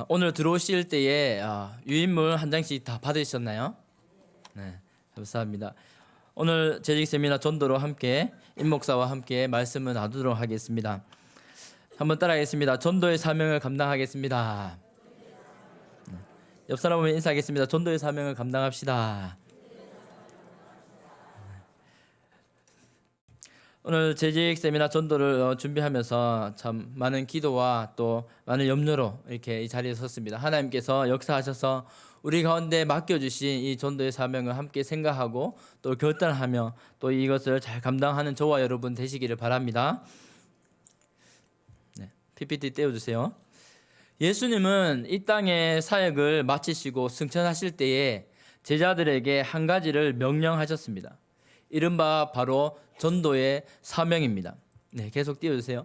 오늘 들어오실 때에 유인물 한 장씩 다 받으셨나요? 네, 감사합니다. 오늘 재직 세미나 전도로 함께 임 목사와 함께 말씀을 나누도록 하겠습니다. 한번 따라하겠습니다. 전도의 사명을 감당하겠습니다. 옆 사람을 인사하겠습니다. 전도의 사명을 감당합시다. 오늘 재직 세미나 전도를 준비하면서 참 많은 기도와 또 많은 염려로 이렇게 이 자리에 섰습니다. 하나님께서 역사하셔서 우리 가운데 맡겨주신 이 전도의 사명을 함께 생각하고 또 결단하며 또 이것을 잘 감당하는 저와 여러분 되시기를 바랍니다. 네, PPT 떼어주세요. 예수님은 이 땅의 사역을 마치시고 승천하실 때에 제자들에게 한 가지를 명령하셨습니다. 이른바 바로 전도의 사명입니다. 네, 계속 띄워주세요.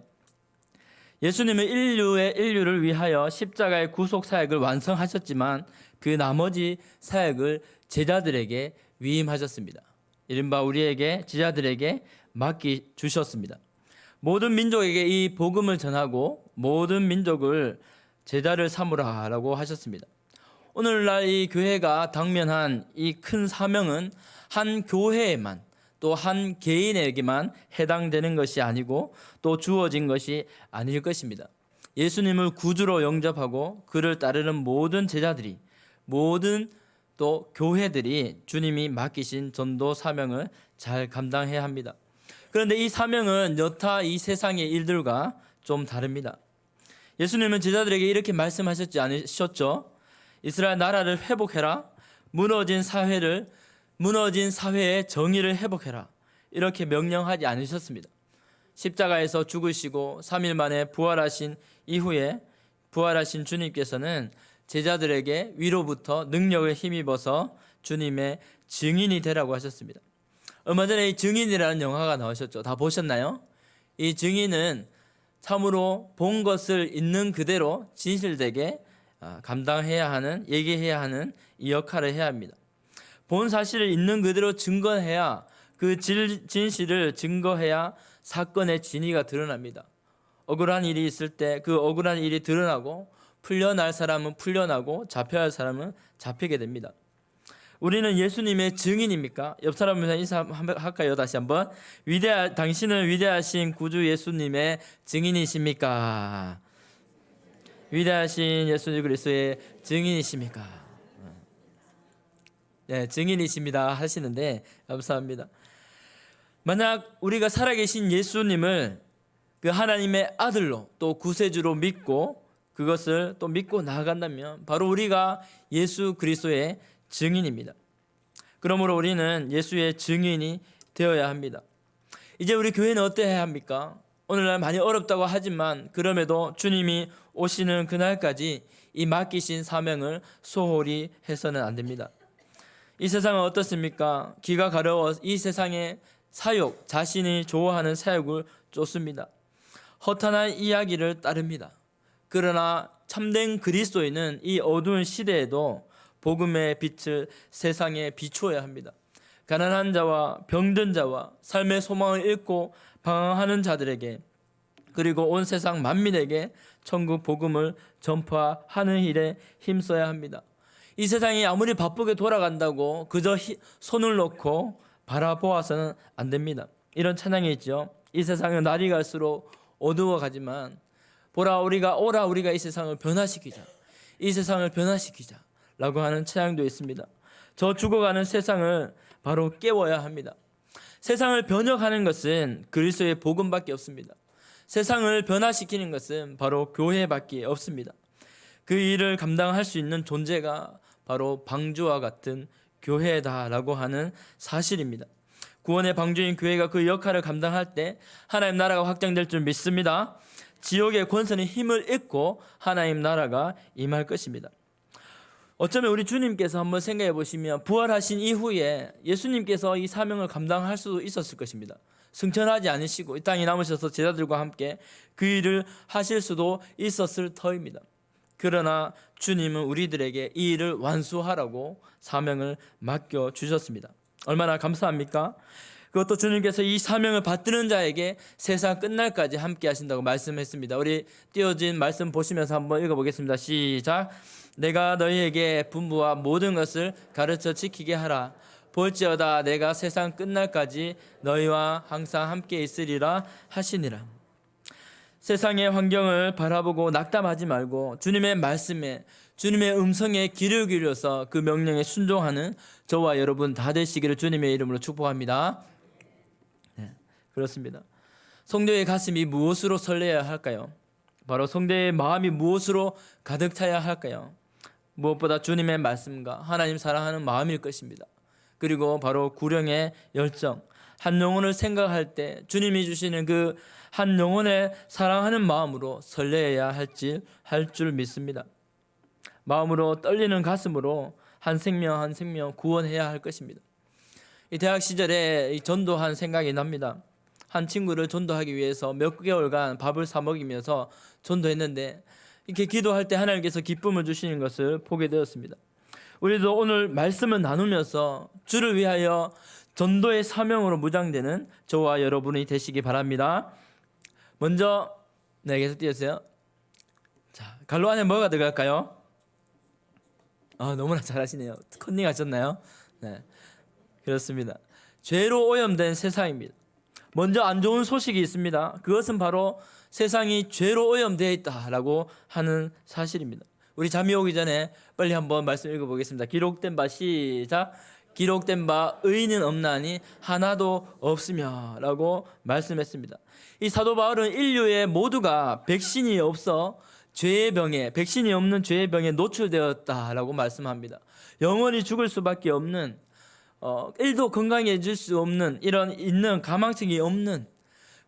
예수님은 인류를 위하여 십자가의 구속 사역을 완성하셨지만 그 나머지 사역을 제자들에게 위임하셨습니다. 이른바 우리에게 제자들에게 맡기주셨습니다. 모든 민족에게 이 복음을 전하고 모든 민족을 제자를 삼으라라고 하셨습니다. 오늘날 이 교회가 당면한 이 큰 사명은 한 교회에만 또 한 개인에게만 해당되는 것이 아니고 또 주어진 것이 아닐 것입니다. 예수님을 구주로 영접하고 그를 따르는 모든 제자들이, 모든 또 교회들이 주님이 맡기신 전도 사명을 잘 감당해야 합니다. 그런데 이 사명은 여타 이 세상의 일들과 좀 다릅니다. 예수님은 제자들에게 이렇게 말씀하셨지 않으셨죠? 이스라엘 나라를 회복해라. 무너진 사회의 정의를 회복해라. 이렇게 명령하지 않으셨습니다. 십자가에서 죽으시고 3일 만에 부활하신 이후에 부활하신 주님께서는 제자들에게 위로부터 능력을 힘입어서 주님의 증인이 되라고 하셨습니다. 얼마 전에 이 증인이라는 영화가 나오셨죠. 다 보셨나요? 이 증인은 참으로 본 것을 있는 그대로 진실되게 감당해야 하는, 얘기해야 하는 이 역할을 해야 합니다. 본 사실을 있는 그대로 증거해야, 그 진실을 증거해야 사건의 진위가 드러납니다. 억울한 일이 있을 때 그 억울한 일이 드러나고 풀려날 사람은 풀려나고 잡혀야 할 사람은 잡히게 됩니다. 우리는 예수님의 증인입니까? 옆 사람과 인사할까요? 다시 한번. 당신은 위대하신 구주 예수님의 증인이십니까? 위대하신 예수 그리스도의 증인이십니까? 네, 증인이십니다 하시는데 감사합니다. 만약 우리가 살아계신 예수님을 그 하나님의 아들로 또 구세주로 믿고 그것을 또 믿고 나아간다면 바로 우리가 예수 그리스도의 증인입니다. 그러므로 우리는 예수의 증인이 되어야 합니다. 이제 우리 교회는 어때야 합니까? 오늘날 많이 어렵다고 하지만 그럼에도 주님이 오시는 그날까지 이 맡기신 사명을 소홀히 해서는 안 됩니다. 이 세상은 어떻습니까? 기가 가려워 이 세상의 사욕, 자신이 좋아하는 사욕을 쫓습니다. 허탄한 이야기를 따릅니다. 그러나 참된 그리스도인은 이 어두운 시대에도 복음의 빛을 세상에 비추어야 합니다. 가난한 자와 병든 자와 삶의 소망을 잃고 방황하는 자들에게 그리고 온 세상 만민에게 천국 복음을 전파하는 일에 힘써야 합니다. 이 세상이 아무리 바쁘게 돌아간다고 그저 손을 놓고 바라보아서는 안 됩니다. 이런 찬양이 있죠. 이 세상은 날이 갈수록 어두워가지만 오라 우리가 이 세상을 변화시키자. 이 세상을 변화시키자 라고 하는 찬양도 있습니다. 저 죽어가는 세상을 바로 깨워야 합니다. 세상을 변혁하는 것은 그리스도의 복음밖에 없습니다. 세상을 변화시키는 것은 바로 교회밖에 없습니다. 그 일을 감당할 수 있는 존재가 바로 방주와 같은 교회다라고 하는 사실입니다. 구원의 방주인 교회가 그 역할을 감당할 때 하나님 나라가 확장될 줄 믿습니다. 지옥의 권세는 힘을 잃고 하나님 나라가 임할 것입니다. 어쩌면 우리 주님께서 한번 생각해 보시면 부활하신 이후에 예수님께서 이 사명을 감당할 수도 있었을 것입니다. 승천하지 않으시고 이 땅에 남으셔서 제자들과 함께 그 일을 하실 수도 있었을 터입니다. 그러나 주님은 우리들에게 이 일을 완수하라고 사명을 맡겨주셨습니다. 얼마나 감사합니까? 그것도 주님께서 이 사명을 받드는 자에게 세상 끝날까지 함께 하신다고 말씀했습니다. 우리 띄어진 말씀 보시면서 한번 읽어보겠습니다. 시작. 내가 너희에게 분부와 모든 것을 가르쳐 지키게 하라. 볼지어다 내가 세상 끝날까지 너희와 항상 함께 있으리라 하시니라. 세상의 환경을 바라보고 낙담하지 말고 주님의 말씀에, 주님의 음성에 귀를 기울여서 그 명령에 순종하는 저와 여러분 다 되시기를 주님의 이름으로 축복합니다. 네, 그렇습니다. 성도의 가슴이 무엇으로 설레야 할까요? 바로 성도의 마음이 무엇으로 가득 차야 할까요? 무엇보다 주님의 말씀과 하나님 사랑하는 마음일 것입니다. 그리고 바로 구령의 열정, 한 영혼을 생각할 때 주님이 주시는 그 한 영혼을 사랑하는 마음으로 설레야 할 줄 믿습니다. 마음으로 떨리는 가슴으로 한 생명 한 생명 구원해야 할 것입니다. 이 대학 시절에 전도한 생각이 납니다. 한 친구를 전도하기 위해서 몇 개월간 밥을 사 먹이면서 전도했는데 이렇게 기도할 때 하나님께서 기쁨을 주시는 것을 보게 되었습니다. 우리도 오늘 말씀을 나누면서 주를 위하여 전도의 사명으로 무장되는 저와 여러분이 되시기 바랍니다. 먼저 계속 띄우세요. 자, 갈로 안에 뭐가 들어갈까요? 너무나 잘하시네요. 컨닝 하셨나요? 네, 그렇습니다. 죄로 오염된 세상입니다. 먼저 안 좋은 소식이 있습니다. 그것은 바로 세상이 죄로 오염되어 있다라고 하는 사실입니다. 우리 잠이 오기 전에 빨리 한번 말씀 읽어보겠습니다. 기록된 바 시작. 기록된 바 의인은 없나니 하나도 없으며 라고 말씀했습니다. 이 사도 바울은 인류의 모두가 백신이 없어 죄의 병에, 백신이 없는 죄의 병에 노출되었다라고 말씀합니다. 영원히 죽을 수밖에 없는 1도 건강해질 수 없는 이런 있는 가망성이 없는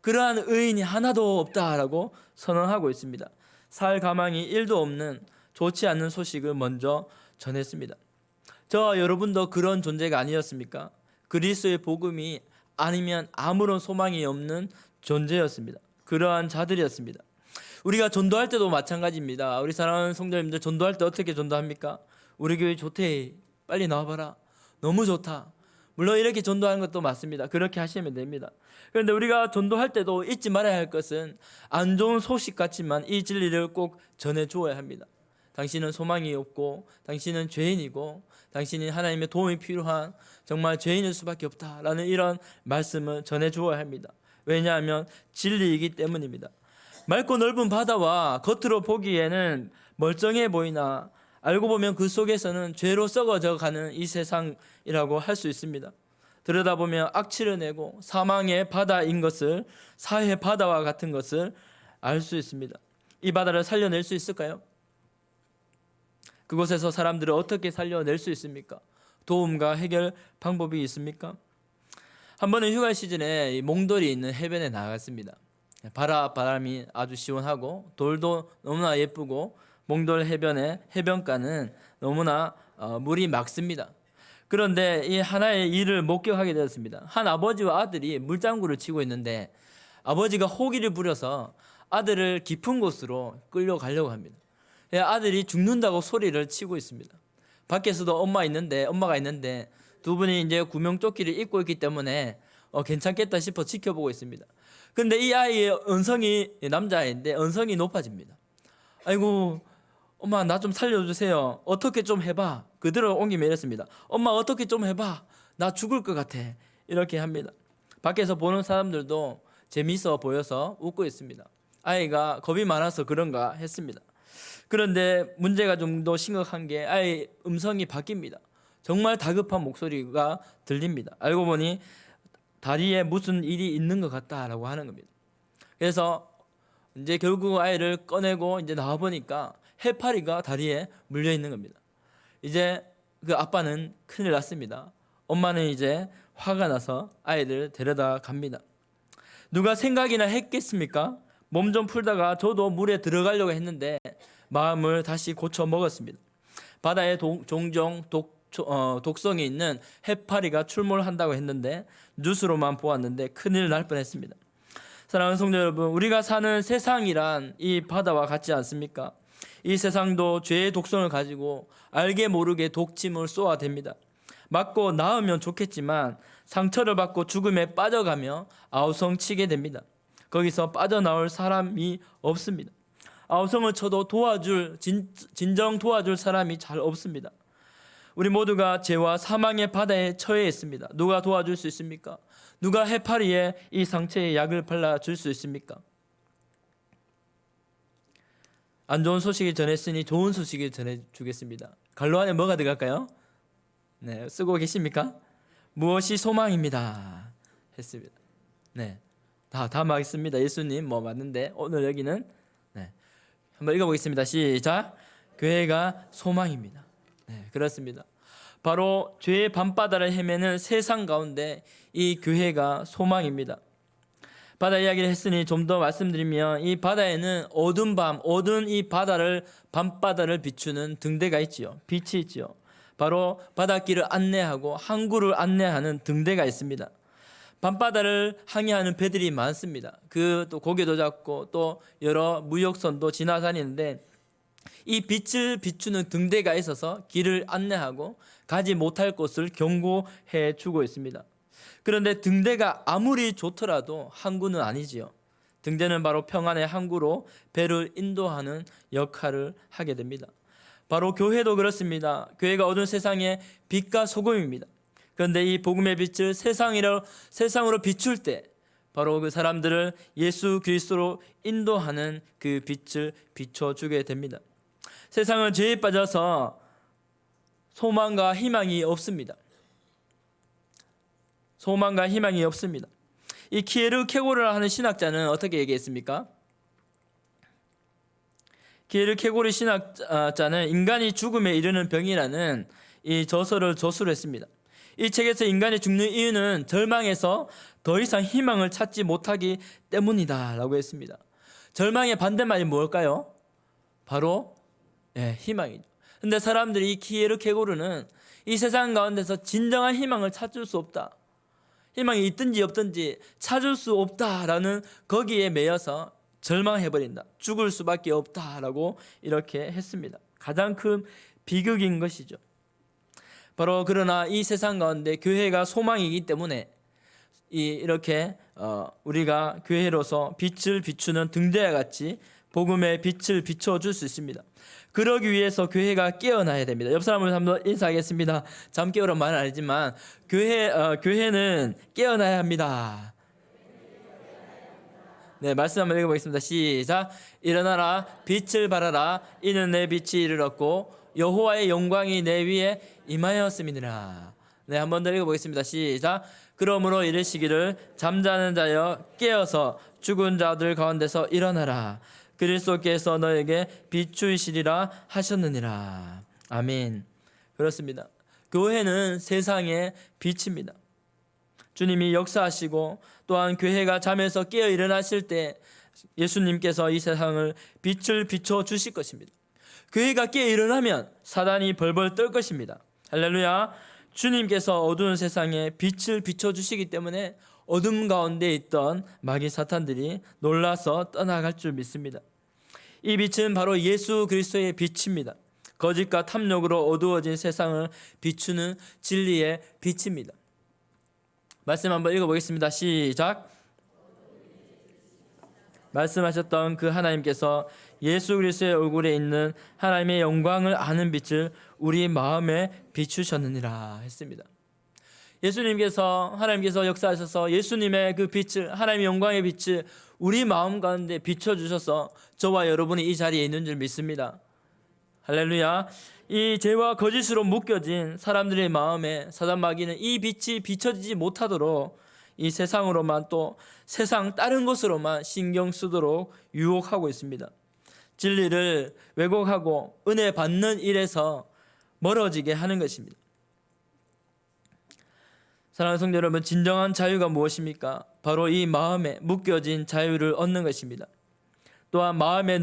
그러한 의인이 하나도 없다라고 선언하고 있습니다. 살 가망이 1도 없는 좋지 않는 소식을 먼저 전했습니다. 저와 여러분도 그런 존재가 아니었습니까? 그리스도의 복음이 아니면 아무런 소망이 없는 존재였습니다. 그러한 자들이었습니다. 우리가 전도할 때도 마찬가지입니다. 우리 사랑하는 성도님들 전도할 때 어떻게 전도합니까? 우리 교회 좋대. 빨리 나와봐라. 너무 좋다. 물론 이렇게 전도하는 것도 맞습니다. 그렇게 하시면 됩니다. 그런데 우리가 전도할 때도 잊지 말아야 할 것은 안 좋은 소식 같지만 이 진리를 꼭 전해 주어야 합니다. 당신은 소망이 없고 당신은 죄인이고 당신이 하나님의 도움이 필요한 정말 죄인일 수밖에 없다라는 이런 말씀을 전해 주어야 합니다. 왜냐하면 진리이기 때문입니다. 맑고 넓은 바다와 겉으로 보기에는 멀쩡해 보이나 알고 보면 그 속에서는 죄로 썩어져 가는 이 세상이라고 할 수 있습니다. 들여다보면 악취를 내고 사망의 바다인 것을, 사회 바다와 같은 것을 알 수 있습니다. 이 바다를 살려낼 수 있을까요? 그곳에서 사람들을 어떻게 살려낼 수 있습니까? 도움과 해결 방법이 있습니까? 한 번은 휴가 시즌에 몽돌이 있는 해변에 나갔습니다. 바람이 아주 시원하고 돌도 너무나 예쁘고 몽돌 해변의 해변가는 너무나 물이 맑습니다. 그런데 이 하나의 일을 목격하게 되었습니다. 한 아버지와 아들이 물장구를 치고 있는데 아버지가 호기를 부려서 아들을 깊은 곳으로 끌려가려고 합니다. 아들이 죽는다고 소리를 치고 있습니다. 밖에서도 엄마가 있는데 두 분이 이제 구명조끼를 입고 있기 때문에 괜찮겠다 싶어 지켜보고 있습니다. 근데 이 아이의 언성이, 남자아이인데 언성이 높아집니다. 아이고 엄마 나 좀 살려주세요. 어떻게 좀 해봐. 그대로 옮기면 이랬습니다. 엄마 어떻게 좀 해봐. 나 죽을 것 같아. 이렇게 합니다. 밖에서 보는 사람들도 재미있어 보여서 웃고 있습니다. 아이가 겁이 많아서 그런가 했습니다. 그런데 문제가 좀 더 심각한 게 아이 음성이 바뀝니다. 정말 다급한 목소리가 들립니다. 알고 보니 다리에 무슨 일이 있는 것 같다라고 하는 겁니다. 그래서 이제 결국 아이를 꺼내고 이제 나와 보니까 해파리가 다리에 물려 있는 겁니다. 이제 그 아빠는 큰일 났습니다. 엄마는 이제 화가 나서 아이를 데려다 갑니다. 누가 생각이나 했겠습니까? 몸 좀 풀다가 저도 물에 들어가려고 했는데 마음을 다시 고쳐 먹었습니다. 바다에 종종 독성이 있는 해파리가 출몰한다고 했는데 뉴스로만 보았는데 큰일 날 뻔했습니다. 사랑하는 성도 여러분, 우리가 사는 세상이란 이 바다와 같지 않습니까? 이 세상도 죄의 독성을 가지고 알게 모르게 독침을 쏘아댑니다. 맞고 나으면 좋겠지만 상처를 받고 죽음에 빠져가며 아우성치게 됩니다. 거기서 빠져나올 사람이 없습니다. 아우성을 쳐도 진정 도와줄 사람이 잘 없습니다. 우리 모두가 죄와 사망의 바다에 처해 있습니다. 누가 도와줄 수 있습니까? 누가 해파리에 이 상처에 약을 발라줄 수 있습니까? 안 좋은 소식을 전했으니 좋은 소식을 전해주겠습니다. 갈로 안에 뭐가 들어갈까요? 네, 쓰고 계십니까? 무엇이 소망입니다 했습니다. 네, 다 맞습니다. 예수님 맞는데 오늘 여기는 한번 읽어보겠습니다. 시작. 교회가 소망입니다. 네, 그렇습니다. 바로 죄의 밤바다를 헤매는 세상 가운데 이 교회가 소망입니다. 바다 이야기를 했으니 좀 더 말씀드리면 이 바다에는 어두운 이 밤바다를 비추는 등대가 있지요. 빛이 있지요. 바로 바닷길을 안내하고 항구를 안내하는 등대가 있습니다. 밤바다를 항해하는 배들이 많습니다. 또 고기도 잡고 또 여러 무역선도 지나다니는데 이 빛을 비추는 등대가 있어서 길을 안내하고 가지 못할 곳을 경고해 주고 있습니다. 그런데 등대가 아무리 좋더라도 항구는 아니지요. 등대는 바로 평안의 항구로 배를 인도하는 역할을 하게 됩니다. 바로 교회도 그렇습니다. 교회가 어두운 세상의 빛과 소금입니다. 그런데 이 복음의 빛을 세상으로 비출 때 바로 그 사람들을 예수 그리스도로 인도하는 그 빛을 비춰주게 됩니다. 세상은 죄에 빠져서 소망과 희망이 없습니다. 소망과 희망이 없습니다. 이 키에르케고르를 하는 신학자는 어떻게 얘기했습니까? 키에르케고르 신학자는 인간이 죽음에 이르는 병이라는 이 저서를 저술을 했습니다. 이 책에서 인간이 죽는 이유는 절망에서 더 이상 희망을 찾지 못하기 때문이다 라고 했습니다. 절망의 반대말이 뭘까요? 바로 희망이죠. 근데 사람들이 이 키에르케고르는 이 세상 가운데서 진정한 희망을 찾을 수 없다, 희망이 있든지 없든지 찾을 수 없다라는 거기에 매여서 절망해버린다, 죽을 수밖에 없다라고 이렇게 했습니다. 가장 큰 비극인 것이죠. 바로 그러나 이 세상 가운데 교회가 소망이기 때문에 이렇게 우리가 교회로서 빛을 비추는 등대와 같이 복음의 빛을 비춰줄 수 있습니다. 그러기 위해서 교회가 깨어나야 됩니다. 옆 사람을 한번 인사하겠습니다. 잠 깨우란 말은 아니지만 교회는 깨어나야 합니다. 네, 말씀 한번 읽어보겠습니다. 시작. 일어나라, 빛을 발하라. 이는 내 빛이 이르렀고 여호와의 영광이 내 위에 임하였음이니라. 네, 한 번 더 읽어보겠습니다. 시작. 그러므로 이르시기를 잠자는 자여 깨어서 죽은 자들 가운데서 일어나라. 그리스도께서 너에게 비추이시리라 하셨느니라. 아멘. 그렇습니다. 교회는 세상의 빛입니다. 주님이 역사하시고 또한 교회가 잠에서 깨어 일어나실 때 예수님께서 이 세상을 빛을 비춰 주실 것입니다. 교회가 깨어 일어나면 사단이 벌벌 떨 것입니다. 할렐루야. 주님께서 어두운 세상에 빛을 비춰 주시기 때문에 어둠 가운데 있던 마귀 사탄들이 놀라서 떠나갈 줄 믿습니다. 이 빛은 바로 예수 그리스도의 빛입니다. 거짓과 탐욕으로 어두워진 세상을 비추는 진리의 빛입니다. 말씀 한번 읽어보겠습니다. 시작. 말씀하셨던 그 하나님께서 예수 그리스도의 얼굴에 있는 하나님의 영광을 아는 빛을 우리 마음에 비추셨느니라 했습니다. 하나님께서 역사하셔서 예수님의 그 빛을, 하나님의 영광의 빛을 우리 마음 가운데 비춰주셔서 저와 여러분이 이 자리에 있는 줄 믿습니다. 할렐루야. 이 죄와 거짓으로 묶여진 사람들의 마음에 사단 마귀는 이 빛이 비춰지지 못하도록 이 세상으로만 또 세상 다른 것으로만 신경 쓰도록 유혹하고 있습니다. 진리를 왜곡하고 은혜 받는 일에서 멀어지게 하는 것입니다. 사랑하는 성도 여러분, 진정한 자유가 무엇입니까? 바로 이 마음에 묶여진 자유를 얻는 것입니다. 또한 마음의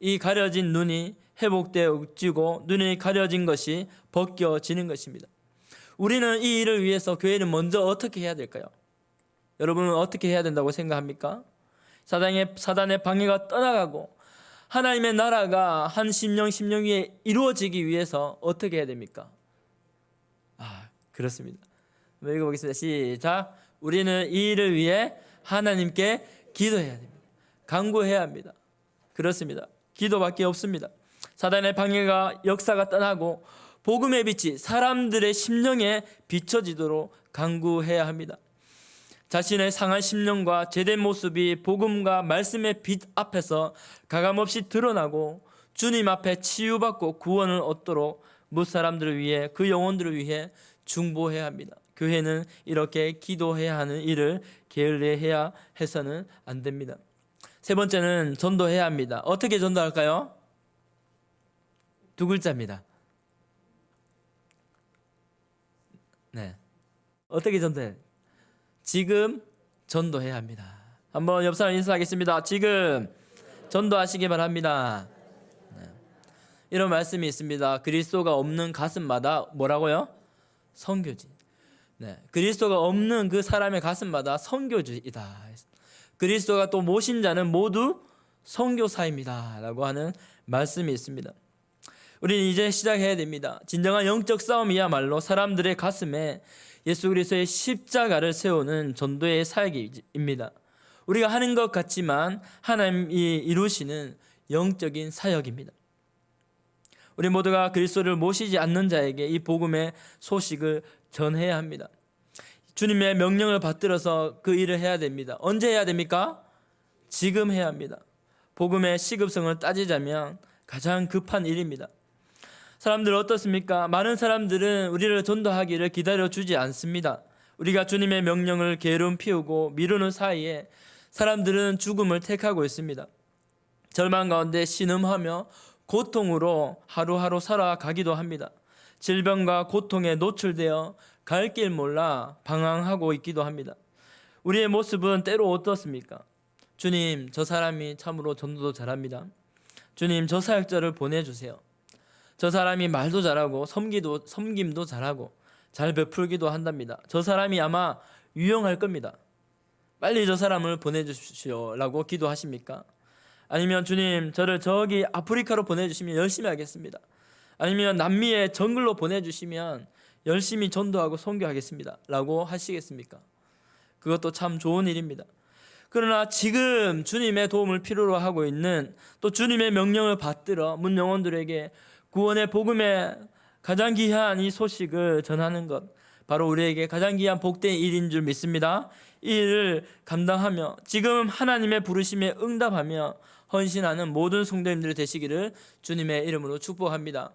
이 가려진 눈이 회복되어지고 눈이 가려진 것이 벗겨지는 것입니다. 우리는 이 일을 위해서 교회는 먼저 어떻게 해야 될까요? 여러분은 어떻게 해야 된다고 생각합니까? 사단의 방해가 떠나가고 하나님의 나라가 한 심령 위에 이루어지기 위해서 어떻게 해야 됩니까? 그렇습니다. 한번 읽어보겠습니다. 시작. 우리는 이 일을 위해 하나님께 기도해야 됩니다. 간구해야 합니다. 그렇습니다. 기도밖에 없습니다. 사단의 방해가 역사가 떠나고 복음의 빛이 사람들의 심령에 비춰지도록 간구해야 합니다. 자신의 상한 심령과 제된 모습이 복음과 말씀의 빛 앞에서 가감없이 드러나고 주님 앞에 치유받고 구원을 얻도록 무사람들을 위해, 그 영혼들을 위해 중보해야 합니다. 교회는 이렇게 기도해야 하는 일을 게을리해야 해서는 안 됩니다. 세 번째는 전도해야 합니다. 어떻게 전도할까요? 두 글자입니다. 네. 어떻게 전도해? 지금 전도해야 합니다. 한번 옆 사람 인사하겠습니다. 지금 전도하시기 바랍니다. 네. 이런 말씀이 있습니다. 그리스도가 없는 가슴마다 뭐라고요? 선교지. 네. 그리스도가 없는 그 사람의 가슴마다 선교지이다. 그리스도가 또 모신 자는 모두 선교사입니다 라고 하는 말씀이 있습니다. 우리는 이제 시작해야 됩니다. 진정한 영적 싸움이야말로 사람들의 가슴에 예수 그리스도의 십자가를 세우는 전도의 사역입니다. 우리가 하는 것 같지만 하나님이 이루시는 영적인 사역입니다. 우리 모두가 그리스도를 모시지 않는 자에게 이 복음의 소식을 전해야 합니다. 주님의 명령을 받들어서 그 일을 해야 됩니다. 언제 해야 됩니까? 지금 해야 합니다. 복음의 시급성을 따지자면 가장 급한 일입니다. 사람들 어떻습니까? 많은 사람들은 우리를 전도하기를 기다려주지 않습니다. 우리가 주님의 명령을 게으름 피우고 미루는 사이에 사람들은 죽음을 택하고 있습니다. 절망 가운데 신음하며 고통으로 하루하루 살아가기도 합니다. 질병과 고통에 노출되어 갈 길 몰라 방황하고 있기도 합니다. 우리의 모습은 때로 어떻습니까? 주님, 저 사람이 참으로 전도도 잘합니다. 주님, 저 사역자를 보내주세요. 저 사람이 말도 잘하고 섬김도 잘하고 잘 베풀기도 한답니다. 저 사람이 아마 유용할 겁니다. 빨리 저 사람을 보내주십시오 라고 기도하십니까? 아니면 주님, 저를 저기 아프리카로 보내주시면 열심히 하겠습니다. 아니면 남미의 정글로 보내주시면 열심히 전도하고 선교하겠습니다 라고 하시겠습니까? 그것도 참 좋은 일입니다. 그러나 지금 주님의 도움을 필요로 하고 있는, 또 주님의 명령을 받들어 문 영혼들에게 구원의 복음의 가장 귀한 이 소식을 전하는 것, 바로 우리에게 가장 귀한 복된 일인 줄 믿습니다. 이 일을 감당하며 지금 하나님의 부르심에 응답하며 헌신하는 모든 성도님들이 되시기를 주님의 이름으로 축복합니다.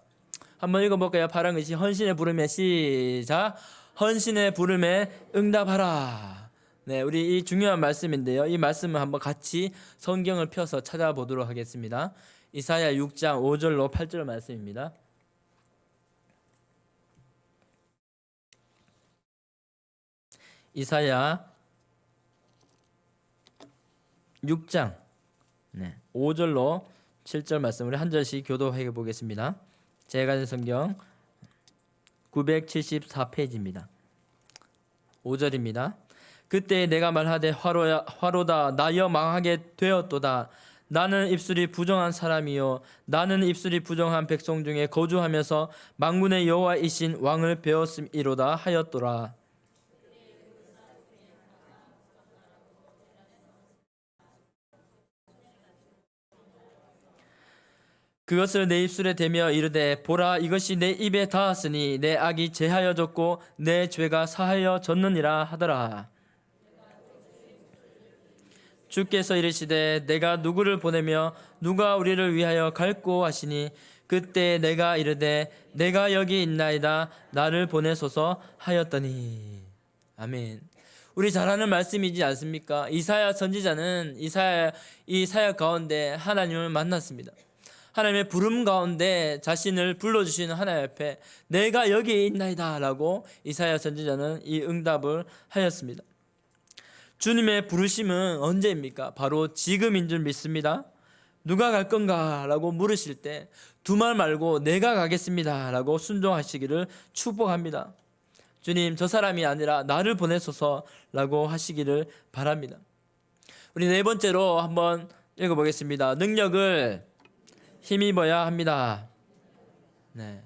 한번 읽어볼까요? 파란 글씨, 헌신의 부름에, 시작. 헌신의 부름에 응답하라. 네, 우리 이 중요한 말씀인데요. 이 말씀을 한번 같이 성경을 펴서 찾아보도록 하겠습니다. 이사야 6장 5절로 8절 말씀입니다. 이사야 6장 5절로 7절 말씀, 우리 한 절씩 교도해 보겠습니다. 제가 가진 성경 974페이지입니다. 5절입니다. 그때 내가 말하되 화로다 나여 망하게 되었도다. 나는 입술이 부정한 사람이요 나는 입술이 부정한 백성 중에 거주하면서 만군의 여호와이신 왕을 배웠음이로다 하였더라. 그것을 내 입술에 대며 이르되 보라, 이것이 내 입에 닿았으니 내 악이 제하여졌고 내 죄가 사하여졌느니라 하더라. 주께서 이르시되 내가 누구를 보내며 누가 우리를 위하여 갈꼬 하시니 그때 내가 이르되 내가 여기 있나이다, 나를 보내소서 하였더니. 아멘. 우리 잘 아는 말씀이지 않습니까? 이사야 선지자는 이 사역 가운데 하나님을 만났습니다. 하나님의 부름 가운데 자신을 불러주시는 하나님 앞에 내가 여기 있나이다 라고 이사야 선지자는 이 응답을 하였습니다. 주님의 부르심은 언제입니까? 바로 지금인 줄 믿습니다. 누가 갈 건가 라고 물으실 때 두 말 말고 내가 가겠습니다 라고 순종하시기를 축복합니다. 주님, 저 사람이 아니라 나를 보내소서 라고 하시기를 바랍니다. 우리 네 번째로 한번 읽어보겠습니다. 능력을 힘입어야 합니다. 네.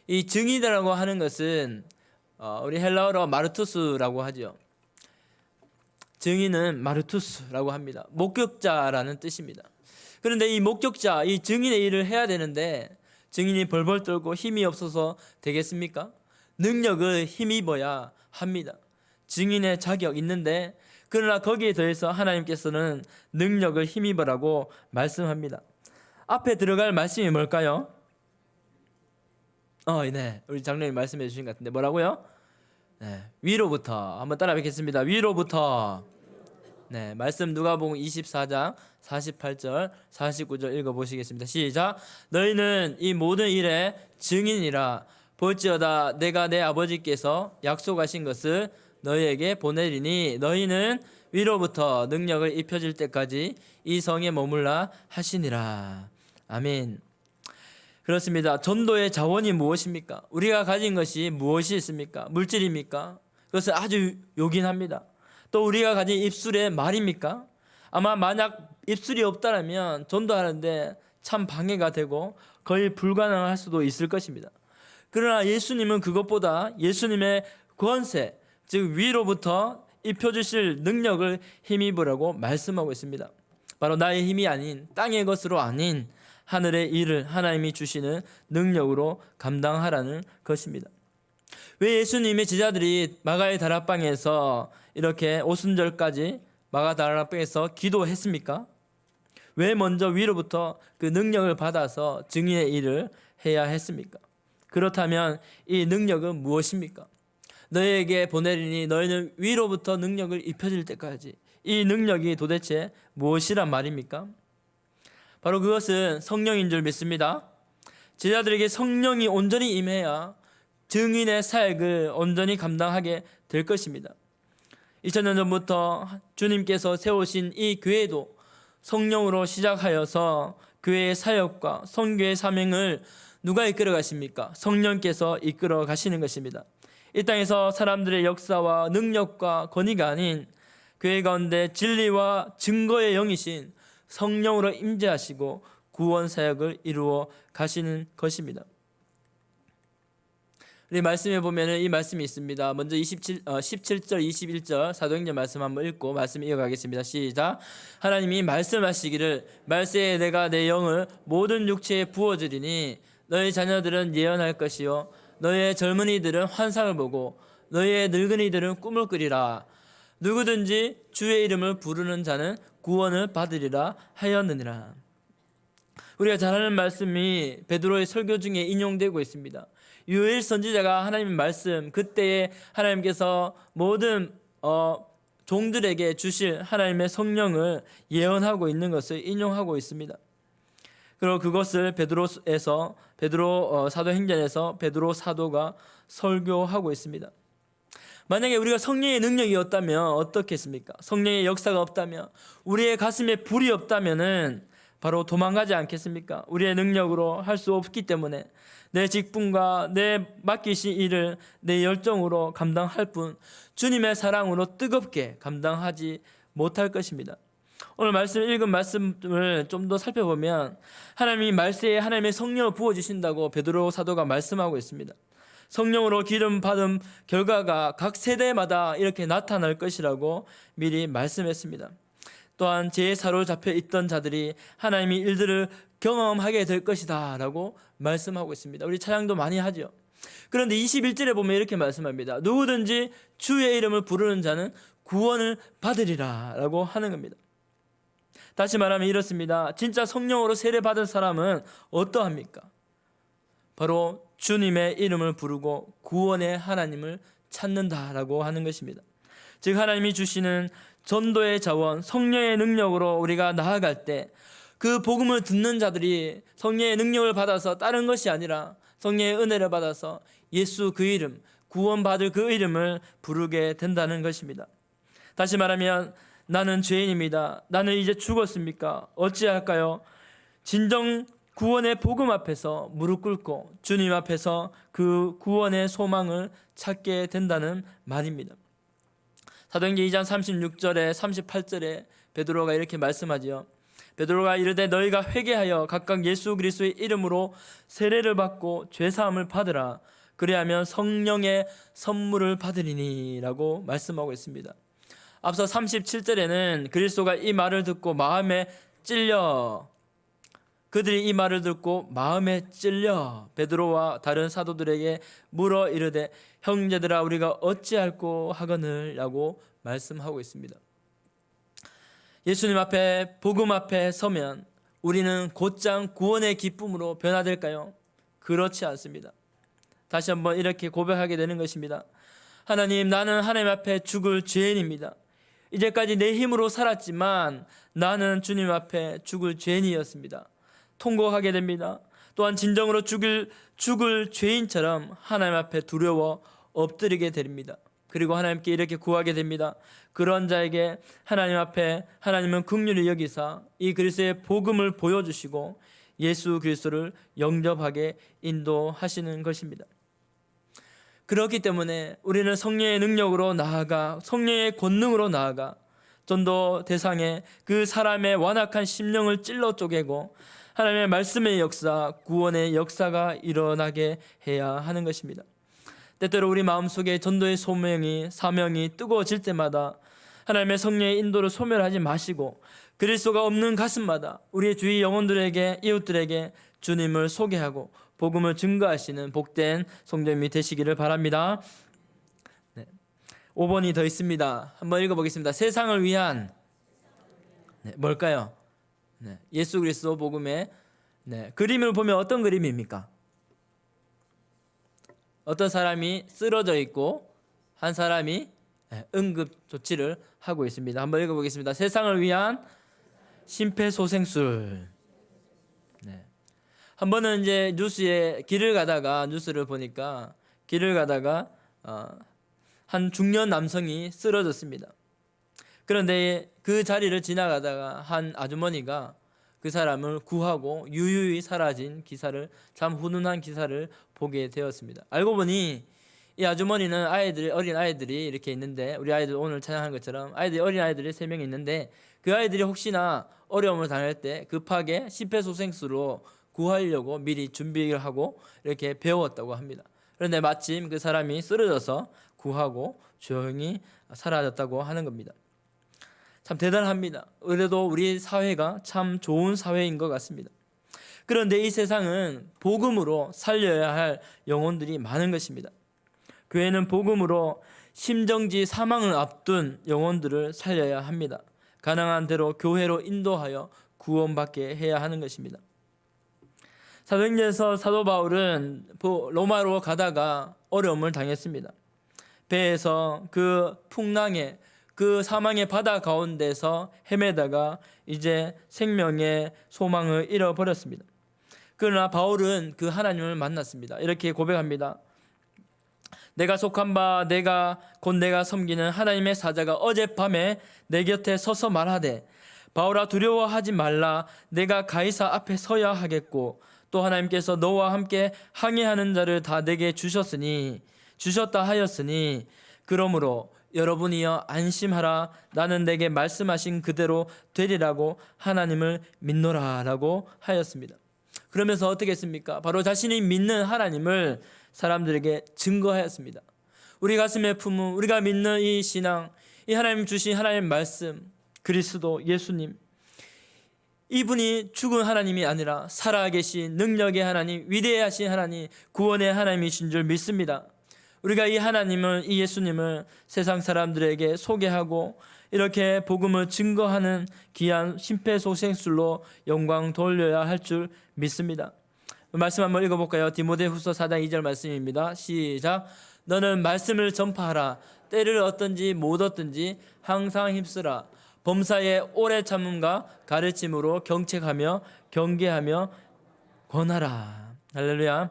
이 증인이라고 하는 것은 우리 헬라어로 마르투스라고 하죠. 증인은 마르투스라고 합니다. 목격자라는 뜻입니다. 그런데 이 목격자, 이 증인의 일을 해야 되는데 증인이 벌벌 떨고 힘이 없어서 되겠습니까? 능력을 힘입어야 합니다. 증인의 자격 있는데 그러나 거기에 더해서 하나님께서는 능력을 힘입으라고 말씀합니다. 앞에 들어갈 말씀이 뭘까요? 네, 우리 장로님 말씀해 주신 것 같은데 뭐라고요? 네, 위로부터 한번 따라 뵙겠습니다. 위로부터. 네, 말씀 누가복음 24장 48절 49절 읽어보시겠습니다. 시작. 너희는 이 모든 일의 증인이라. 볼지어다 내가 내 아버지께서 약속하신 것을 너희에게 보내리니 너희는 위로부터 능력을 입혀질 때까지 이 성에 머물라 하시니라. 아멘. 그렇습니다. 전도의 자원이 무엇입니까? 우리가 가진 것이 무엇이 있습니까? 물질입니까? 그것은 아주 요긴합니다. 또 우리가 가진 입술의 말입니까? 아마 만약 입술이 없다면 전도하는데 참 방해가 되고 거의 불가능할 수도 있을 것입니다. 그러나 예수님은 그것보다 예수님의 권세, 즉 위로부터 입혀주실 능력을 힘입으라고 말씀하고 있습니다. 바로 나의 힘이 아닌 땅의 것으로 아닌 하늘의 일을 하나님이 주시는 능력으로 감당하라는 것입니다. 왜 예수님의 제자들이 마가의 다락방에서 이렇게 오순절까지 마가 다락방에서 기도했습니까? 왜 먼저 위로부터 그 능력을 받아서 증인의 일을 해야 했습니까? 그렇다면 이 능력은 무엇입니까? 너희에게 보내리니 너희는 위로부터 능력을 입혀질 때까지. 이 능력이 도대체 무엇이란 말입니까? 바로 그것은 성령인 줄 믿습니다. 제자들에게 성령이 온전히 임해야 증인의 사역을 온전히 감당하게 될 것입니다. 2000년 전부터 주님께서 세우신 이 교회도 성령으로 시작하여서 교회의 사역과 선교의 사명을 누가 이끌어 가십니까? 성령께서 이끌어 가시는 것입니다. 이 땅에서 사람들의 역사와 능력과 권위가 아닌 교회 가운데 진리와 증거의 영이신 성령으로 임재하시고 구원 사역을 이루어 가시는 것입니다. 우리 말씀에 보면은 이 말씀이 있습니다. 먼저 17절 21절 사도행전 말씀 한번 읽고 말씀 이어가겠습니다. 시작. 하나님이 말씀하시기를 말세에 내가 내 영을 모든 육체에 부어주리니 너희 자녀들은 예언할 것이요 너희의 젊은이들은 환상을 보고 너희의 늙은이들은 꿈을 꾸리라. 누구든지 주의 이름을 부르는 자는 구원을 받으리라 하였느니라. 우리가 잘 아는 말씀이 베드로의 설교 중에 인용되고 있습니다. 요엘 선지자가 하나님의 말씀, 그때에 하나님께서 모든 종들에게 주실 하나님의 성령을 예언하고 있는 것을 인용하고 있습니다. 그리고 그것을 베드로 사도행전에서 베드로 사도가 설교하고 있습니다. 만약에 우리가 성령의 능력이었다면 어떻겠습니까? 성령의 역사가 없다면, 우리의 가슴에 불이 없다면은 바로 도망가지 않겠습니까? 우리의 능력으로 할 수 없기 때문에 내 직분과 내 맡기신 일을 내 열정으로 감당할 뿐 주님의 사랑으로 뜨겁게 감당하지 못할 것입니다. 오늘 읽은 말씀을 좀 더 살펴보면 하나님이 말세에 하나님의 성령을 부어주신다고 베드로 사도가 말씀하고 있습니다. 성령으로 기름 받은 결과가 각 세대마다 이렇게 나타날 것이라고 미리 말씀했습니다. 또한 죄에 사로잡혀 있던 자들이 하나님의 일들을 경험하게 될 것이다 라고 말씀하고 있습니다. 우리 찬양도 많이 하죠. 그런데 21절에 보면 이렇게 말씀합니다. 누구든지 주의 이름을 부르는 자는 구원을 받으리라 라고 하는 겁니다. 다시 말하면 이렇습니다. 진짜 성령으로 세례받은 사람은 어떠합니까? 바로 주님의 이름을 부르고 구원의 하나님을 찾는다라고 하는 것입니다. 즉 하나님이 주시는 전도의 자원, 성령의 능력으로 우리가 나아갈 때 그 복음을 듣는 자들이 성령의 능력을 받아서 다른 것이 아니라 성령의 은혜를 받아서 예수 그 이름, 구원받을 그 이름을 부르게 된다는 것입니다. 다시 말하면 나는 죄인입니다. 나는 이제 죽었습니까? 어찌할까요? 진정 구원의 복음 앞에서 무릎 꿇고 주님 앞에서 그 구원의 소망을 찾게 된다는 말입니다. 사도행전 2장 36절에 38절에 베드로가 이렇게 말씀하지요. 베드로가 이르되 너희가 회개하여 각각 예수 그리스도의 이름으로 세례를 받고 죄사함을 받으라. 그리하면 성령의 선물을 받으리니라고 말씀하고 있습니다. 앞서 37절에는 그리스도가 이 말을 듣고 마음에 찔려, 그들이 이 말을 듣고 마음에 찔려 베드로와 다른 사도들에게 물어 이르되 형제들아 우리가 어찌할꼬 하거늘 라고 말씀하고 있습니다. 예수님 앞에, 복음 앞에 서면 우리는 곧장 구원의 기쁨으로 변화될까요? 그렇지 않습니다. 다시 한번 이렇게 고백하게 되는 것입니다. 하나님, 나는 하나님 앞에 죽을 죄인입니다. 이제까지 내 힘으로 살았지만 나는 주님 앞에 죽을 죄인이었습니다. 통곡하게 됩니다. 또한 진정으로 죽을 죄인처럼 하나님 앞에 두려워 엎드리게 됩니다. 그리고 하나님께 이렇게 구하게 됩니다. 그런 자에게 하나님 앞에 하나님은 긍휼히 여기사 이 그리스도의 복음을 보여주시고 예수 그리스도를 영접하게 인도하시는 것입니다. 그렇기 때문에 우리는 성령의 능력으로 나아가, 성령의 권능으로 나아가 전도 대상에 그 사람의 완악한 심령을 찔러 쪼개고 하나님의 말씀의 역사, 구원의 역사가 일어나게 해야 하는 것입니다. 때때로 우리 마음속에 전도의 소명이, 사명이 뜨거워질 때마다 하나님의 성령의 인도를 소멸하지 마시고 그리스도가 없는 가슴마다 우리의 주위 영혼들에게, 이웃들에게 주님을 소개하고 복음을 증거하시는 복된 성도님이 되시기를 바랍니다. 5번이 더 있습니다. 한번 읽어보겠습니다. 세상을 위한 뭘까요? 예수 그리스도 복음의 그림을 보면 어떤 그림입니까? 어떤 사람이 쓰러져 있고 한 사람이 응급 조치를 하고 있습니다. 한번 읽어보겠습니다. 세상을 위한 심폐소생술. 한 번은 이제 뉴스에 뉴스를 보니까 길을 가다가 한 중년 남성이 쓰러졌습니다. 그런데 그 자리를 지나가다가 한 아주머니가 그 사람을 구하고 유유히 사라진 기사를, 참 훈훈한 기사를 보게 되었습니다. 알고 보니 이 아주머니는 어린 아이들이 이렇게 있는데, 우리 아이들 오늘 찬양한 것처럼 어린 아이들이 3명이 있는데 그 아이들이 혹시나 어려움을 당할 때 급하게 심폐소생술로 구하려고 미리 준비를 하고 이렇게 배웠다고 합니다. 그런데 마침 그 사람이 쓰러져서 구하고 조용히 사라졌다고 하는 겁니다. 참 대단합니다. 그래도 우리 사회가 참 좋은 사회인 것 같습니다. 그런데 이 세상은 복음으로 살려야 할 영혼들이 많은 것입니다. 교회는 복음으로 심정지 사망을 앞둔 영혼들을 살려야 합니다. 가능한 대로 교회로 인도하여 구원받게 해야 하는 것입니다. 사도행전에서 사도 바울은 로마로 가다가 어려움을 당했습니다. 배에서 그 풍랑에, 그 사망의 바다 가운데서 헤매다가 이제 생명의 소망을 잃어버렸습니다. 그러나 바울은 그 하나님을 만났습니다. 이렇게 고백합니다. 내가 속한 바 내가 섬기는 하나님의 사자가 어젯밤에 내 곁에 서서 말하되 바울아 두려워하지 말라. 내가 가이사 앞에 서야 하겠고 또 하나님께서 너와 함께 항해하는 자를 다 내게 주셨다 하였으니 그러므로 여러분이여 안심하라. 나는 내게 말씀하신 그대로 되리라고 하나님을 믿노라 라고 하였습니다. 그러면서 어떻게 했습니까? 바로 자신이 믿는 하나님을 사람들에게 증거하였습니다. 우리 가슴에 품은, 우리가 믿는 이 신앙, 이 하나님 주신 하나님 말씀, 그리스도 예수님, 이분이 죽은 하나님이 아니라 살아계신 능력의 하나님, 위대하신 하나님, 구원의 하나님이신 줄 믿습니다. 우리가 이 하나님을, 이 예수님을 세상 사람들에게 소개하고 이렇게 복음을 증거하는 귀한 심폐소생술로 영광 돌려야 할 줄 믿습니다. 말씀 한번 읽어볼까요? 디모데후서 4장 2절 말씀입니다. 시작. 너는 말씀을 전파하라. 때를 얻든지 못 얻든지 항상 힘쓰라. 범사에 오래 참음과 가르침으로 경책하며 경계하며 권하라. 할렐루야.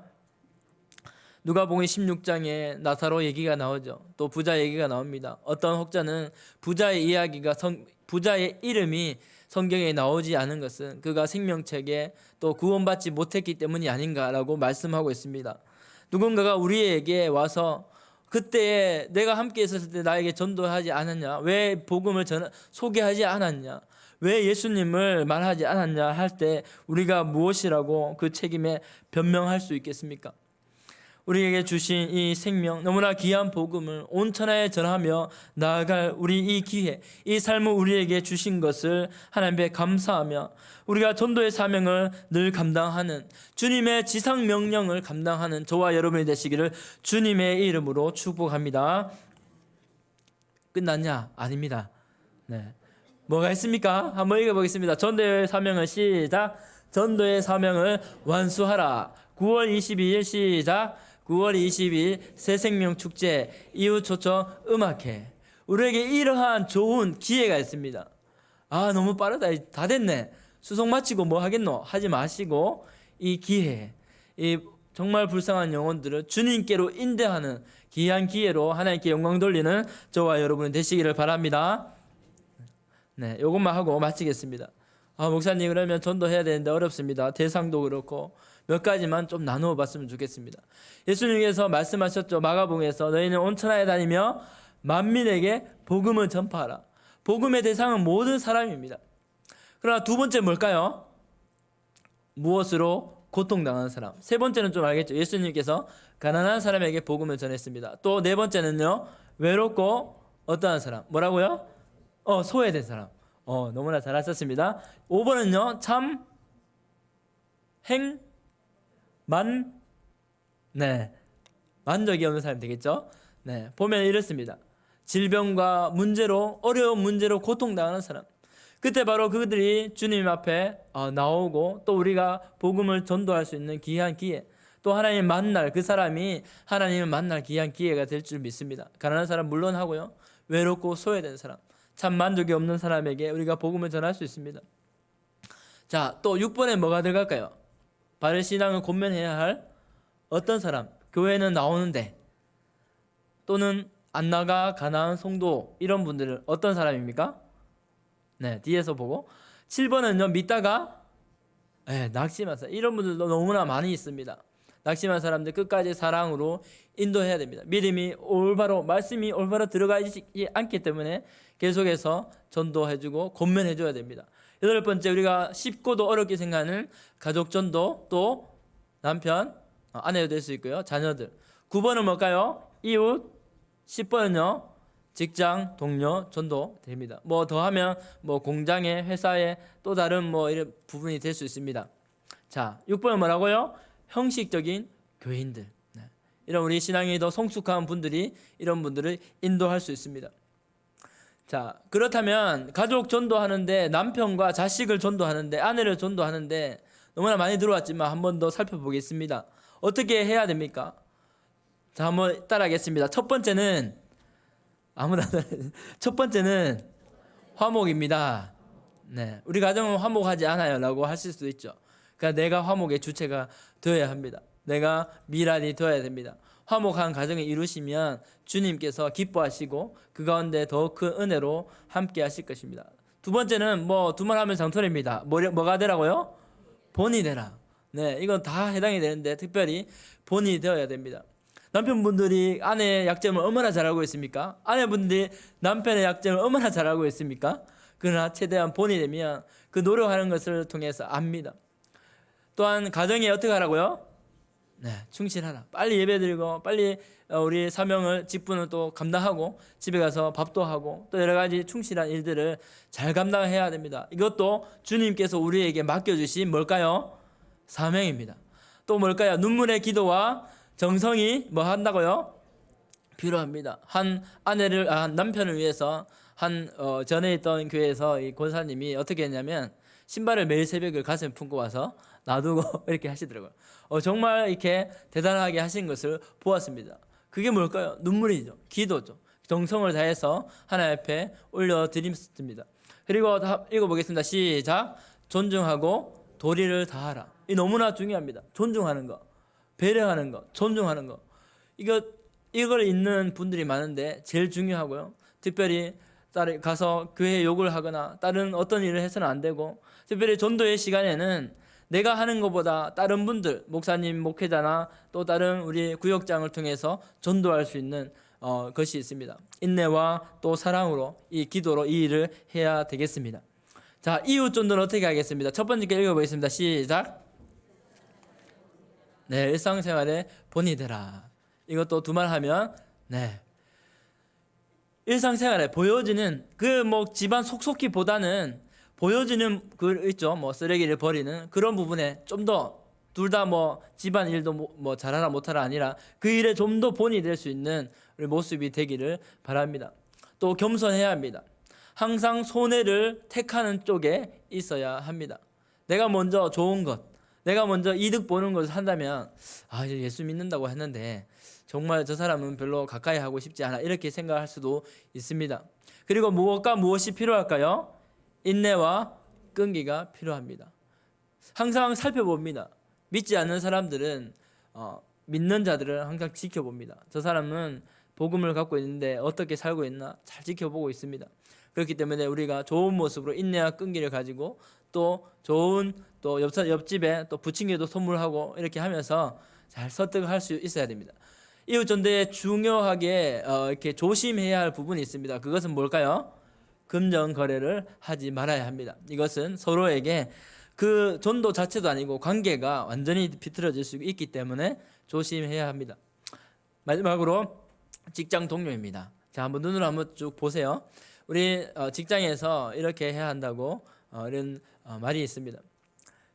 누가복음 16장에 나사로 얘기가 나오죠. 또 부자 얘기가 나옵니다. 어떤 혹자는 부자의 이름이 성경에 나오지 않은 것은 그가 생명책에 또 구원받지 못했기 때문이 아닌가라고 말씀하고 있습니다. 누군가가 우리에게 와서 그때 내가 함께 있었을 때 나에게 전도하지 않았냐? 왜 복음을 소개하지 않았냐? 왜 예수님을 말하지 않았냐 할 때 우리가 무엇이라고 그 책임에 변명할 수 있겠습니까? 우리에게 주신 이 생명, 너무나 귀한 복음을 온 천하에 전하며 나아갈 우리 이 기회, 이 삶을 우리에게 주신 것을 하나님께 감사하며 우리가 전도의 사명을 늘 감당하는, 주님의 지상 명령을 감당하는 저와 여러분이 되시기를 주님의 이름으로 축복합니다. 끝났냐? 아닙니다. 네. 뭐가 있습니까? 한번 읽어보겠습니다. 전도의 사명을 시작. 전도의 사명을 완수하라. 9월 22일 시작. 9월 22일 새생명 축제 이웃 초청 음악회. 우리에게 이러한 좋은 기회가 있습니다. 아, 너무 빠르다. 다 됐네. 수속 마치고 뭐 하겠노? 하지 마시고 이 기회, 이 정말 불쌍한 영혼들을 주님께로 인도하는 귀한 기회로 하나님께 영광 돌리는 저와 여러분이 되시기를 바랍니다. 네, 이것만 하고 마치겠습니다. 아, 목사님, 그러면 전도해야 되는데 어렵습니다. 대상도 그렇고 몇 가지만 좀 나누어 봤으면 좋겠습니다. 예수님께서 말씀하셨죠. 마가복음에서 너희는 온 천하에 다니며 만민에게 복음을 전파하라. 복음의 대상은 모든 사람입니다. 그러나 두 번째 뭘까요? 무엇으로 고통당하는 사람. 세 번째는 좀 알겠죠. 예수님께서 가난한 사람에게 복음을 전했습니다. 또 네 번째는요, 외롭고 어떠한 사람. 뭐라고요? 소외된 사람. 너무나 잘하셨습니다. 5번은요, 참 만족이 없는 사람이 되겠죠. 네, 보면 이렇습니다. 질병과 문제로, 어려운 문제로 고통당하는 사람. 그때 바로 그들이 주님 앞에 나오고 또 우리가 복음을 전도할 수 있는 귀한 기회, 또 하나님 만날, 그 사람이 하나님을 만날 귀한 기회가 될 줄 믿습니다. 가난한 사람 물론 하고요, 외롭고 소외된 사람, 참 만족이 없는 사람에게 우리가 복음을 전할 수 있습니다. 자, 또 6번에 뭐가 들어갈까요? 바른 신앙을 권면해야 할 어떤 사람, 교회는 나오는데 또는 안 나가 가난한 성도, 이런 분들은 어떤 사람입니까? 네, 뒤에서 보고. 7번은요, 믿다가 낙심한 사람. 이런 분들도 너무나 많이 있습니다. 낙심한 사람들 끝까지 사랑으로 인도해야 됩니다. 믿음이 올바로, 말씀이 올바로 들어가지 않기 때문에 계속해서 전도해주고 권면해줘야 됩니다. 8번째, 우리가 쉽고도 어렵게 생각하는 가족 전도, 또 남편, 아내도 될 수 있고요, 자녀들. 9번은 뭘까요? 이웃. 10번은요, 직장, 동료, 전도 됩니다. 뭐 더하면 뭐 공장에, 회사에 또 다른 뭐 이런 부분이 될 수 있습니다. 자, 6번은 뭐라고요? 형식적인 교인들. 이런 우리 신앙이 더 성숙한 분들이 이런 분들을 인도할 수 있습니다. 자, 그렇다면 가족 전도하는데, 남편과 자식을 전도하는데, 아내를 전도하는데 너무나 많이 들어왔지만 한 번 더 살펴보겠습니다. 어떻게 해야 됩니까? 자, 한번 따라하겠습니다. 첫 번째는 화목입니다. 네, 우리 가정은 화목하지 않아요 라고 하실 수도 있죠. 그러니까 내가 화목의 주체가 되어야 합니다. 내가 미랄이 되어야 됩니다. 화목한 가정을 이루시면 주님께서 기뻐하시고 그 가운데 더 큰 은혜로 함께 하실 것입니다. 두 번째는 뭐 두말 하면 장tor입니다. 뭐가 되라고요? 본이 되라. 네, 이건 다 해당이 되는데 특별히 본이 되어야 됩니다. 남편분들이 아내의 약점을 얼마나 잘 알고 있습니까? 아내분들이 남편의 약점을 얼마나 잘 알고 있습니까? 그러나 최대한 본이 되면 그 노력하는 것을 통해서 압니다. 또한 가정에 어떻게 하라고요? 네, 충실하라. 빨리 예배드리고 빨리 우리 사명을, 직분을 또 감당하고 집에 가서 밥도 하고 또 여러 가지 충실한 일들을 잘 감당해야 됩니다. 이것도 주님께서 우리에게 맡겨주신 뭘까요? 사명입니다. 또 뭘까요? 눈물의 기도와 정성이 뭐 한다고요? 필요합니다. 한 남편을 위해서 전에 있던 교회에서 이 권사님이 어떻게 했냐면 신발을 매일 새벽을 가슴에 품고 와서 놔두고 이렇게 하시더라고요. 정말 이렇게 대단하게 하신 것을 보았습니다. 그게 뭘까요? 눈물이죠. 기도죠. 정성을 다해서 하나님 앞에 올려드립니다. 그리고 다 읽어보겠습니다. 시작. 존중하고 도리를 다하라. 이 너무나 중요합니다. 존중하는 거, 배려하는 거, 존중하는 거. 이걸 읽는 분들이 많은데 제일 중요하고요. 특별히 가서 교회에 욕을 하거나 다른 어떤 일을 해서는 안 되고, 특별히 전도의 시간에는 내가 하는 것보다 다른 분들, 목사님, 목회자나 또 다른 우리 구역장을 통해서 전도할 수 있는 것이 있습니다. 인내와 또 사랑으로, 이 기도로 이 일을 해야 되겠습니다. 자, 이웃 전도는 어떻게 하겠습니다? 첫 번째 게 읽어보겠습니다. 시작. 네, 일상생활에 본이 되라. 이것도 두 말 하면, 네, 일상생활에 보여지는 그 뭐 집안 속속기보다는 보여지는 그 있죠, 뭐 쓰레기를 버리는 그런 부분에 좀 더, 둘 다 뭐 집안 일도 뭐 잘하라 못하라 아니라 그 일에 좀 더 본이 될 수 있는 우리 모습이 되기를 바랍니다. 또 겸손해야 합니다. 항상 손해를 택하는 쪽에 있어야 합니다. 내가 먼저 좋은 것, 내가 먼저 이득 보는 것을 한다면, 아, 예수 믿는다고 했는데 정말 저 사람은 별로 가까이 하고 싶지 않아, 이렇게 생각할 수도 있습니다. 그리고 무엇과 무엇이 필요할까요? 인내와 끈기가 필요합니다. 항상 살펴봅니다. 믿지 않는 사람들은 믿는 자들을 항상 지켜봅니다. 저 사람은 복음을 갖고 있는데 어떻게 살고 있나 잘 지켜보고 있습니다. 그렇기 때문에 우리가 좋은 모습으로 인내와 끈기를 가지고 또 좋은 또 옆집에 또 부침개도 선물하고 이렇게 하면서 잘 설득할 수 있어야 됩니다. 이웃 전도에 중요하게 이렇게 조심해야 할 부분이 있습니다. 그것은 뭘까요? 금전 거래를 하지 말아야 합니다. 이것은 서로에게 그 전도 자체도 아니고 관계가 완전히 비틀어질 수 있기 때문에 조심해야 합니다. 마지막으로 직장 동료입니다. 자, 한번 눈으로 한번 쭉 보세요. 우리 직장에서 이렇게 해야 한다고 이런 말이 있습니다.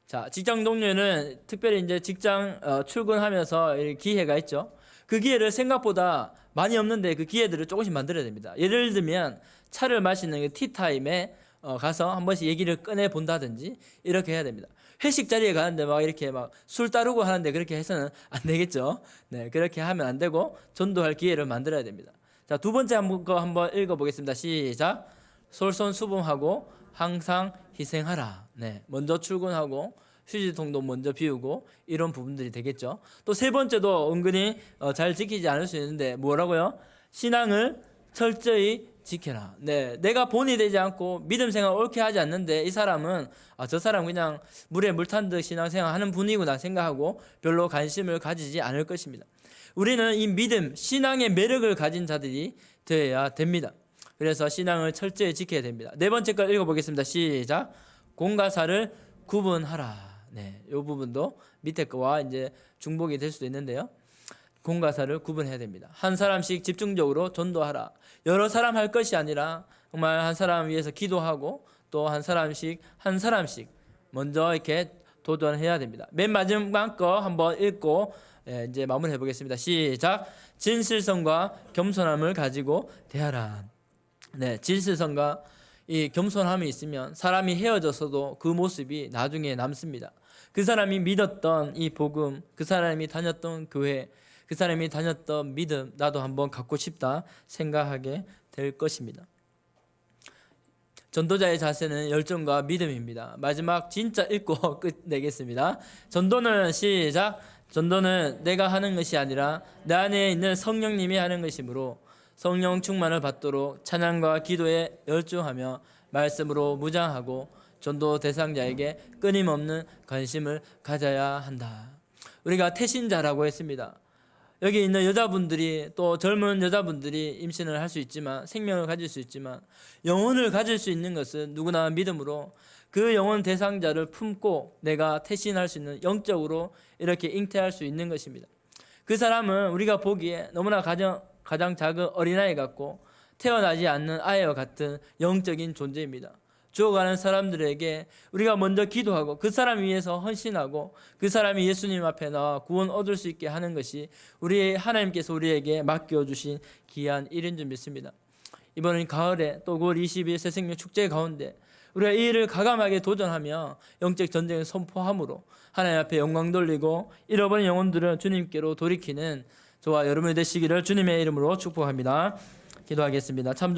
자, 직장 동료는 특별히 이제 직장 출근하면서 기회가 있죠. 그 기회를 생각보다 많이 없는데 그 기회들을 조금씩 만들어야 됩니다. 예를 들면 차를 마시는 티타임에 가서 한 번씩 얘기를 꺼내 본다든지 이렇게 해야 됩니다. 회식 자리에 가는데 막 이렇게 막 술 따르고 하는데 그렇게 해서는 안 되겠죠. 네, 그렇게 하면 안 되고 전도할 기회를 만들어야 됩니다. 자, 두 번째 한번 읽어보겠습니다. 시작. 솔선수범하고 항상 희생하라. 네, 먼저 출근하고 휴지통도 먼저 비우고 이런 부분들이 되겠죠. 또 세 번째도 은근히 잘 지키지 않을 수 있는데 뭐라고요? 신앙을 철저히 지켜라. 네, 내가 본이 되지 않고 믿음 생활 옳게 하지 않는데 이 사람은 저 사람 그냥 물에 물 탄 듯 신앙생활 하는 분이구나 생각하고 별로 관심을 가지지 않을 것입니다. 우리는 이 믿음, 신앙의 매력을 가진 자들이 되어야 됩니다. 그래서 신앙을 철저히 지켜야 됩니다. 네 번째 걸 읽어보겠습니다. 시작. 공과 사를 구분하라. 네, 이 부분도 밑에 거와 이제 중복이 될 수도 있는데요. 공과 사를 구분해야 됩니다. 한 사람씩 집중적으로 전도하라. 여러 사람 할 것이 아니라 정말 한 사람 위해서 기도하고 또 한 사람씩 먼저 이렇게 도전해야 됩니다. 맨 마지막 거 한번 읽고 이제 마무리해 보겠습니다. 시작. 진실성과 겸손함을 가지고 대하라. 네, 진실성과 이 겸손함이 있으면 사람이 헤어졌어도 그 모습이 나중에 남습니다. 그 사람이 믿었던 이 복음, 그 사람이 다녔던 교회, 그 사람이 다녔던 믿음, 나도 한번 갖고 싶다 생각하게 될 것입니다. 전도자의 자세는 열정과 믿음입니다. 마지막 진짜 읽고 끝내겠습니다. 전도는 시작. 전도는 내가 하는 것이 아니라 내 안에 있는 성령님이 하는 것이므로 성령 충만을 받도록 찬양과 기도에 열중하며 말씀으로 무장하고 전도 대상자에게 끊임없는 관심을 가져야 한다. 우리가 태신자라고 했습니다. 여기 있는 여자분들이 또 젊은 여자분들이 임신을 할 수 있지만 생명을 가질 수 있지만 영혼을 가질 수 있는 것은 누구나 믿음으로 그 영혼 대상자를 품고 내가 태신할 수 있는 영적으로 이렇게 잉태할 수 있는 것입니다. 그 사람은 우리가 보기에 너무나 가장 작은 어린아이 같고 태어나지 않는 아이와 같은 영적인 존재입니다. 죽어가는 사람들에게 우리가 먼저 기도하고 그 사람 위해서 헌신하고 그 사람이 예수님 앞에 나와 구원 얻을 수 있게 하는 것이 우리 하나님께서 우리에게 맡겨주신 귀한 일인 줄 믿습니다. 이번엔 가을에 또 9월 20일 새생명 축제 가운데 우리가 이 일을 과감하게 도전하며 영적 전쟁을 선포함으로 하나님 앞에 영광 돌리고 잃어버린 영혼들을 주님께로 돌이키는 저와 여러분이 되시기를 주님의 이름으로 축복합니다. 기도하겠습니다. 참